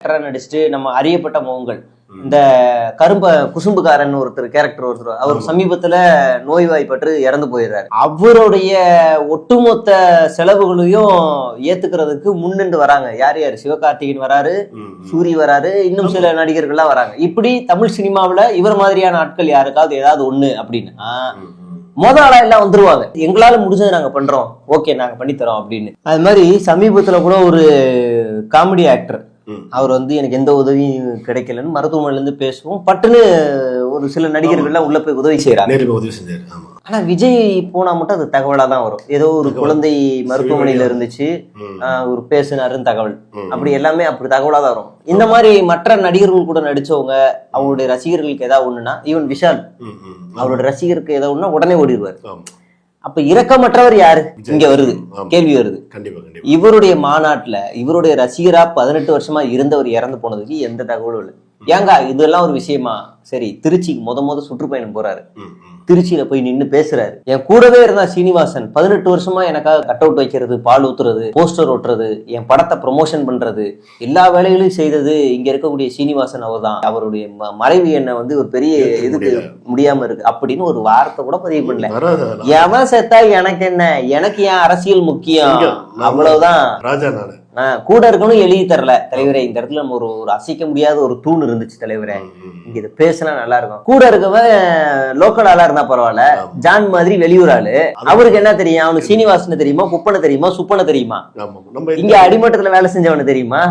நடிச்சுட்டு நம்ம அறியப்பட்ட முகங்கள் இந்த குசும்புக்காரன் ஒருத்தர் அவர் சமீபத்துல நோய்வாய்ப்பட்டு இறந்து போயிடுறாரு. அவருடைய ஒட்டுமொத்த செலவுகளையும் ஏத்துக்கிறதுக்கு முன்னின்று வராங்க. யார் யாரு? சிவகார்த்திகேயன் வராரு, சூரி வராரு, இன்னும் சில நடிகர்கள்லாம் வராங்க. இப்படி தமிழ் சினிமாவில இவர் மாதிரியான ஆட்கள் யாருக்காவது ஏதாவது ஒண்ணு அப்படின்னா முதல் ஆளா எல்லாம் வந்துருவாங்க. எங்களால முடிஞ்சதை நாங்க பண்றோம், ஓகே நாங்க பண்ணித்தரோம் அப்படின்னு. அது மாதிரி சமீபத்துல கூட ஒரு காமெடி ஆக்டர் அவர் எனக்கு எந்த உதவியும் கிடைக்கலன்னு மருத்துவமனையில இருந்து பேசுவோம். பட்டுன்னு ஒரு சில நடிகர்கள்லாம் உள்ள போய் உதவி செய்யறாங்க. ஆனா விஜய் போனா மட்டும் அது தகவலா தான் வரும். ஏதோ ஒரு குழந்தை மருத்துவமனையில இருந்துச்சு, ஒரு பேசுனாருன்னு தகவல். அப்படி எல்லாமே அப்படி தகவலா தான் வரும். இந்த மாதிரி மற்ற நடிகர்கள் கூட நடிச்சவங்க அவங்களுடைய ரசிகர்களுக்கு ஏதாவது ஒண்ணுன்னா, ஈவன் விஷால் அவரோட ரசிகருக்கு ஏதாவது ஒண்ணுன்னா உடனே ஓடிடுவார். அப்ப இரக்கமற்றவர் யாரு? இங்க வருது கேள்வி வருது. இவருடைய மாநாட்டுல இவருடைய ரசிகரா 18 வருஷமா இருந்தவர் இறந்து போனதுக்கு எந்த தகவலும் இல்லை. ஏங்க இதெல்லாம் ஒரு விஷயமா? சரி, திருச்சிக்கு முத சுற்றுப்பயணம் போறாரு, திருச்சியில போய் நின்னு பேசுறாரு. என் கூடவே இருந்தா சீனிவாசன் 18 வருஷமா எனக்காக கட் அவுட் வைக்கிறது, பால் ஊத்துறது, போஸ்டர் ஓட்டுறது, என் படத்தை ப்ரொமோஷன் பண்றது, எல்லா வேலைகளையும் செய்தது இங்க இருக்கக்கூடிய சீனிவாசன் அவர் தான். அவருடைய மறைவு என்ன ஒரு பெரிய இதுக்கு முடியாம இருக்கு அப்படின்னு ஒரு வார்த்தை கூட பதிவு பண்ணல. எவன் செத்தா எனக்கு என்ன, எனக்கு ஏன் அரசியல் முக்கியம், அவ்வளவுதான். கூட இருக்கணும் எழுதி தரல தலைவரே. இந்த இடத்துல நம்ம ஒரு அசைக்க முடியாத ஒரு தூண் இருந்துச்சு தலைவரே, இங்க இதை பேசினா நல்லா இருக்கும். கூட இருக்கவன் லோக்கல் ஆளா இருந்தா பரவாயில்ல, ஜான் மாதிரி வெளியூர் ஆளு, அவருக்கு என்ன தெரியும்? அவனுக்கு சீனிவாசன் தெரியுமா, குப்பனை தெரியுமா, சுப்பனை தெரியுமா, இங்க அடிமட்டத்துல வேலை செஞ்சவனு தெரியுமா?